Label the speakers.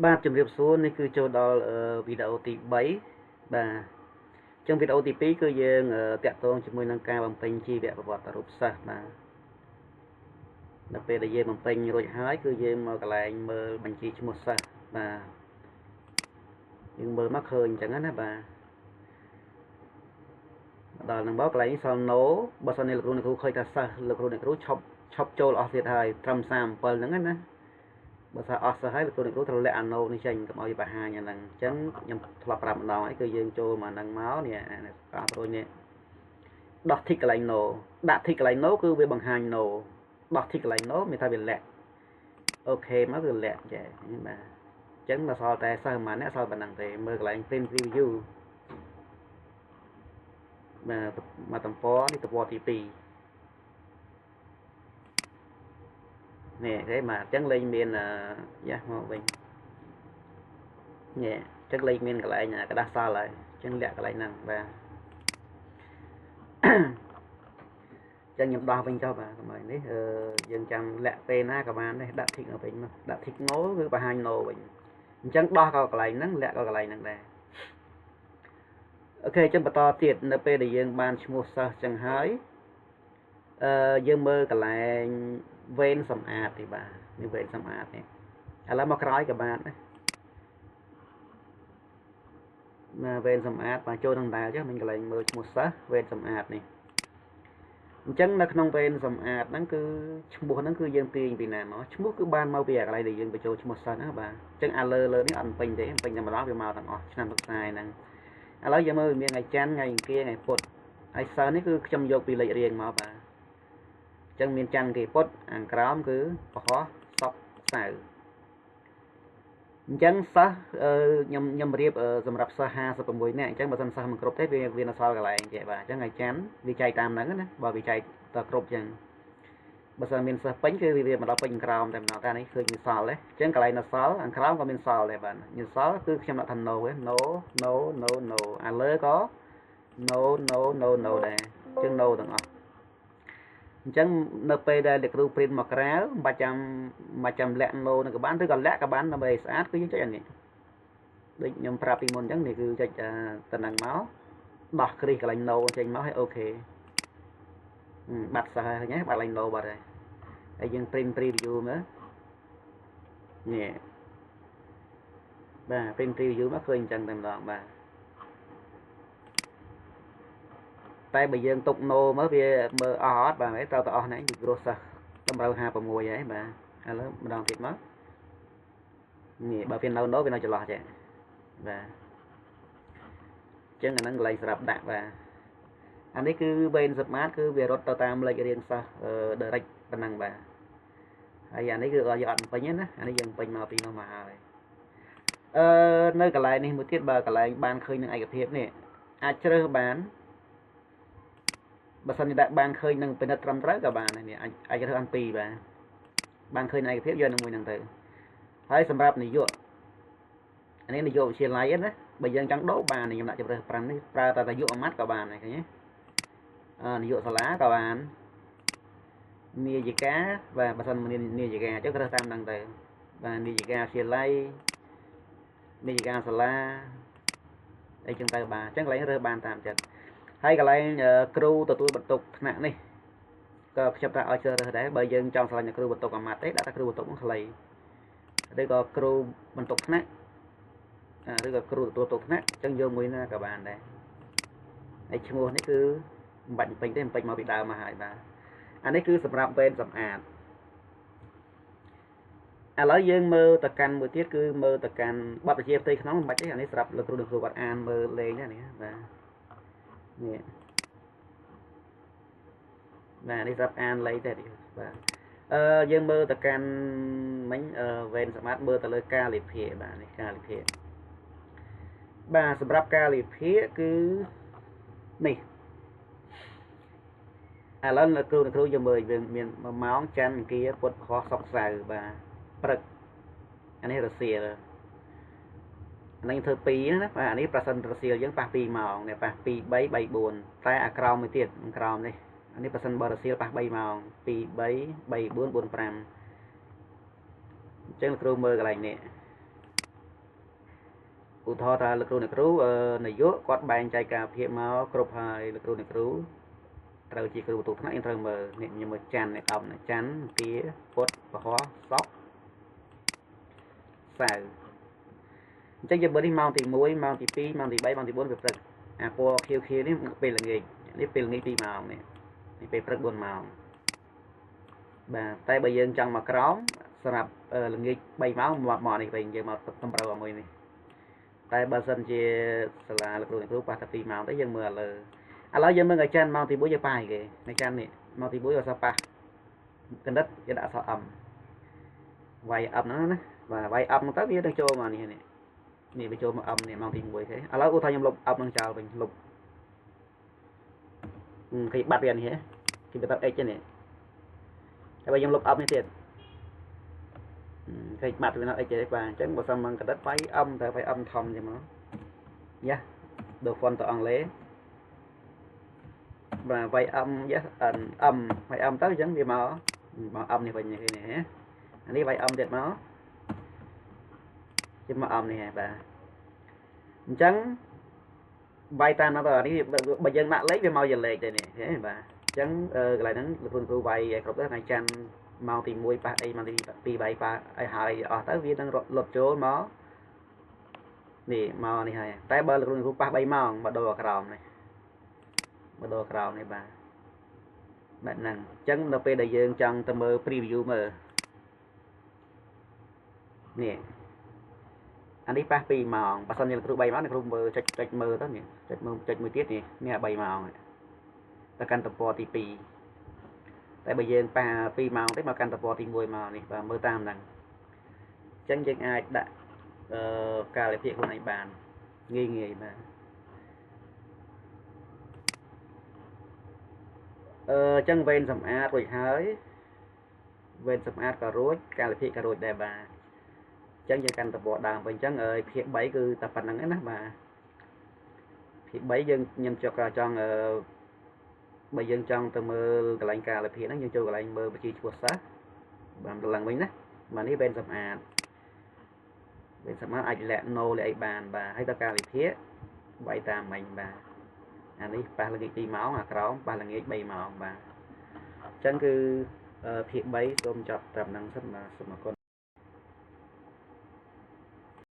Speaker 1: បាទជំរាបសួរនេះគឺចូលដល់វីដេអូទី3បាទចឹងវីដេអូទី2គឺយើងតាក់ទងជាមួយនឹងការបំពេញជីវប្រវត្តិរូបសិស្សបាទដល់ពេលដែលយើងបំពេញរួចហើយគឺយើងមកកន្លែងមើលបញ្ជីឈ្មោះសិស្សបាទយើងមើលមកឃើញអញ្ចឹងណាបាទដល់នឹងមកកន្លែងនេះសល់ no បើសិនជាលោកគ្រូអ្នកគ្រូឃើញថាសិស្សលោកគ្រូអ្នកគ្រូឈប់ចូលអស់ទៀតហើយត្រឹម37ហ្នឹងណាបើថាអស់ទៅហើយលោកគ្រូអ្នកគ្រូត្រូវលាក់អាណូនេះចេញកុំឲ្យបង្ហាញអាហ្នឹងអញ្ចឹងខ្ញុំធ្លាប់ប្រាប់ម្ដងហើយគឺយើងចូលមកហ្នឹងមកនេះកាប្រួយនេះដោះធីកកន្លែង no ដាក់ធីកកន្លែង no គឺវាបង្ហាញ no ដោះធីកកន្លែង no មានថាវាលាក់អូខេមកវាលាក់ចាបាទអញ្ចឹងដល់សល់តែសិស្សប៉ុន្មានអ្នកសល់ប៉ុណ្ណឹងទេមើលកន្លែង print preview បាទមកតំពនេះតំពទី2នេះគេមកអញ្ចឹងលេងមានយ៉ាមកវិញនេះអញ្ចឹងលេងមានកន្លែងกระดาษសល់ហើយអញ្ចឹងលាក់កន្លែងហ្នឹងបាទអញ្ចឹងខ្ញុំដោះវិញចុះបាទកន្លែងនេះយើងចាំលាក់ពេលណាក៏បានដែរដាក់ tick នៅវិញមកដាក់ tick no គឺបង្ហាញ no វិញអញ្ចឹងដោះក៏កន្លែងហ្នឹងលាក់ក៏កន្លែងហ្នឹងដែរអូខេអញ្ចឹងបន្តទៀតនៅពេលដែលយើងបានឈ្មោះសិស្សចឹងហើយយើងមើលកន្លែងវេនសម្អាតនេះបាទនេះវេនសម្អាតនេះឥឡូវមកក្រោយក៏បានដែរវេនសម្អាតបាទចូលដល់ដែរចុះមិនកន្លែងមើលឈ្មោះសិស្សវេនសម្អាតនេះអញ្ចឹងនៅក្នុងវេនសម្អាតហ្នឹងគឺឈ្មោះហ្នឹងគឺយើងទាញពីណាមកឈ្មោះគឺបានមកពីកន្លែងដែលយើងបញ្ចូលឈ្មោះសិស្សណាបាទអញ្ចឹងអាលើនេះអត់ពេញទេពេញតែម្ដងវាមកទាំងអស់ឆ្នាំសិក្សាហ្នឹងឥឡូវយើងមើលមានថ្ងៃច័ន្ទថ្ងៃអង្គារថ្ងៃពុធហើយសិស្សនេះគឺខ្ញុំយកពីលេខរៀងមកបាទអញ្ចឹងមានច័ន្ទអង្គារពុធខាងក្រោមគឺពហុសុក្រសៅរ៍អញ្ចឹងសិស្សខ្ញុំរៀបសម្រាប់សិស្ស56នាក់អញ្ចឹងបើសិនសិស្សមិនគ្រប់ទេវានៅសល់កន្លែងចេះបាទអញ្ចឹងថ្ងៃច័ន្ទវាចែកតាមហ្នឹងណាបើវាចែកតគ្រប់អញ្ចឹងបើសិនមានសិស្សពេញគឺវាមកដល់ពេញក្រោមតែម្ដងតែនេះឃើញវាសល់ទេអញ្ចឹងកន្លែងនៅសល់ខាងក្រោមក៏មានសល់ដែរបាទមានសល់គឺខ្ញុំដាក់ថា no ទេ no no no no អាលើក៏ no no no no ដែរអញ្ចឹង no ទាំងអស់អញ្ចឹងនៅពេលដែលលោកគ្រូ print មកក្រៅមិនចាំលាក់ no នឹងក៏បានឬក៏លាក់ក៏បានដើម្បីស្អាតគឺយើងចុចអានេះដូចខ្ញុំប្រាប់ពីមុនអញ្ចឹងនេះគឺចុចតំណឹងមកដោះគ្រីសកន្លែង no ចេញមកហើយអូខេបាត់សោះហើយណាបាត់កន្លែង no បាត់ហើយហើយយើង print preview មើលនេះបាទ print preview មកឃើញអញ្ចឹងតែម្ដងបាទតែបើយើងទុក no មើលវាមើលអស់អត់បាទត្រូវតែអស់ហ្នឹងពីព្រោះសិស្សតម្រូវ56ហើយបាទឥឡូវម្ដងទៀតមកនេះបើវានៅ no វានៅចន្លោះចេះបាទអញ្ចឹងអាហ្នឹងកន្លែងសម្រាប់ដាក់បាទអានេះគឺវេនសម្អាតគឺវារត់ទៅតាមលេខរៀងសិស្សdirect ប៉ុណ្ណឹងបាទហើយអានេះគឺយើងអត់ពេញទេណាអានេះយើងពេញមកពីនោះមកហើយនៅកន្លែងនេះមួយទៀតបើកន្លែងបានឃើញនឹងឯកភាពនេះអាចជ្រើសបានបើសិនជាដាក់បានឃើញនឹងពិនិត្យត្រឹមត្រូវក៏បាននេះអាចជ្រើសអាន2បាទបានឃើញឯកភាពយកនឹងមួយហ្នឹងទៅហើយសម្រាប់នាយកអានេះនាយកវិទ្យាល័យណាបើយើងចង់ដូរបានខ្ញុំដាក់ជម្រើស5នេះប្រើតែនាយកអាម៉ាត់ក៏បានដែរឃើញទេនាយកសាលាក៏បាននាយិកាបាទបើសិននាយិកាចុះរើសតាមហ្នឹងទៅបាទនាយិកាវិទ្យាល័យនាយិកាសាលាអីចឹងទៅបាទអញ្ចឹងកន្លែងរើសបានតាមចិត្តហើយកន្លែងគ្រូទទួលបន្ទុកថ្នាក់នេះក៏ខ្ញុំប្រាប់ឲ្យជ្រើសរើសដែរបើយើងចង់ឆ្លាញ់គ្រូបន្ទុកអាម៉ាត់ទេដាក់តែគ្រូបន្ទុកហ្នឹងខ្លីឬក៏គ្រូបន្ទុកថ្នាក់ឬក៏គ្រូទទួលបន្ទុកថ្នាក់អញ្ចឹងយកមួយណាក៏បានដែរហើយឈ្មោះនេះគឺមិនបាច់ពេញទេពេញមកពីដើមមកហើយបាទអានេះគឺសម្រាប់វេនសម្អាតឥឡូវយើងមើលទៅកាន់មួយទៀតគឺមើលទៅកាន់បទបញ្ជាផ្ទៃក្នុងមិនបាច់ទេអានេះសម្រាប់លោកគ្រូនិងគ្រូគាត់អានមើលលេងនេះបាទនេះនេះសម្រាប់អានលេងទេបាទយើងមើលទៅកាន់មិញវេនសម្អាតមើលទៅលើការលិភាបាទនេះការលិភាបាទសម្រាប់ការលិភាគឺនេះឥឡូវលោកគ្រូយើងមើលមាន1ម៉ោងច័ន្ទអង្គារពុធពហុសុក្រសៅរ៍បាទព្រឹកអានេះរសៀលអានេះធ្វើ2ណាបាទអានេះប្រសិនរសៀលយើងប៉ះ2ម៉ោងនេះប៉ះ2 3 3 4តែអាក្រោមមួយទៀតក្រោមនេះអានេះប្រសិនបើរសៀលប៉ះ3ម៉ោង2 3 3 4 4 5អញ្ចឹងលោកគ្រូមើលកន្លែងនេះ ឧទាហរណ៍ថាលោកគ្រូអ្នកគ្រូនយោបាយគាត់បែងចែកការភាពមកគ្រប់ហើយលោកគ្រូអ្នកគ្រូត្រូវជាគ្រូបន្ទុកថ្នាក់យើងត្រូវមើលនេះខ្ញុំមើលច័ន្ទអ្នកដំច័ន្ទទាពុទ្ធពហោសុកសៅអញ្ចឹងយើងមើលនេះម៉ោងទី1ម៉ោងទី2ម៉ោងទី3ម៉ោងទី4ពេលព្រឹកអាពណ៌ខៀវៗនេះពេលល្ងាចនេះពេលល្ងាច2ម៉ោងនេះពេលព្រឹក4ម៉ោងបាទតែបើយើងចង់មកក្រោមសម្រាប់ល្ងាច3ម៉ោងមកនេះវិញយើងមកតម្រូវឲ្យមួយនេះតែបើសិនជាសាលាលោកគ្រូអ្នកគ្រូប៉ះតែ2ម៉ោងទៅយើងមើលឥឡូវយើងមើលឲ្យច័ន្ទម៉ោងទី1យើងប៉ះគេនៅច័ន្ទនេះម៉ោងទី1អត់សោះប៉ះកណ្ដិតយើងដាក់អក្សរ M វាយ up ហ្នឹងណាបាទវាយ up ហ្នឹងទៅវានឹងចូលមកនេះនេះវាចូលមក M នេះម៉ោងទី1ទេឥឡូវឧទាហរណ៍ខ្ញុំលុប up ហ្នឹងចោលវិញលុបឃើញបាត់វានេះគេទៅ x ទេនេះតែបើយើងលុប up នេះទៀតឃើញបាត់វានៅ x ទេបាទអញ្ចឹងបើសិនមកកណ្ដិតវាយ M តែវាយ M ធំចឹងមកយ៉ាដូ font ទៅអង់គ្លេសបាទវាយ M យ៉ា M វាយ M ទៅអញ្ចឹងវាមក M នេះវិញគេនេះអានេះវាយ M ទៀតមកជាមក M នេះហ៎បាទអញ្ចឹងវាយតាមទៅអានេះបើយើងដាក់លេខវាមកជាលេខទេនេះហ៎បាទអញ្ចឹងកន្លែងហ្នឹងលោកគ្រូវាយឲ្យគ្រប់ទៅថ្ងៃច័ន្ទម៉ោងទី1ប៉ះអីម៉ោងទី2 3ប៉ះឲ្យហើយអស់ទៅវានឹងលុបចូលមកនេះមកនេះហើយតែបើលោកគ្រូប៉ះ3ម៉ោងមកដូរក្រោមនេះមកដូរក្រោមនេះបាទបែបហ្នឹងអញ្ចឹងដល់ពេលដែលយើងចង់ទៅមើល preview មើលនេះអានេះប៉ះ2ម៉ោងបើសិនជាលោកគ្រូ3ម៉ោងលោកគ្រូមើលចុចមើលទៅនេះចុចមួយទៀតនេះ3ម៉ោងទៅកាន់ទំព័រទី2តែបើយើងប៉ះ2ម៉ោងទេមកកាន់ទំព័រទី1មកនេះបាទមើលតាមហ្នឹងអញ្ចឹងយើងអាចដាក់កាលវិភាគខ្លួនឯងបានងាយបាទអញ្ចឹងវេនសម្អាតរួចហើយវេនសម្អាតក៏រួចកាលវិភាគក៏រួចដែរបាទអញ្ចឹងយើងកាន់តំបន់ដើមវិញអញ្ចឹងភាគ3គឺតែប៉ុណ្្នឹងឯណាបាទភាគ3យើងខ្ញុំចង់បើយើងចង់ទៅមើលកន្លែងកាលវិភាគហ្នឹងយើងចូលកន្លែងមើលបញ្ជីឈ្មោះសិស្សបាទឡើងវិញណាបាទនេះវេនសម្អាតអាចលាក់ no លាក់អីបានបាទហើយទៅកាលវិភាគបាយតាមមិញបាទអានេះប៉ះល្ងាច2ម៉ោងអាក្រោមប៉ះល្ងាច3ម៉ោងបាទអញ្ចឹងគឺភាគ3សូមចប់ត្រឹមហ្នឹងសិនបាទសូមអរគុណ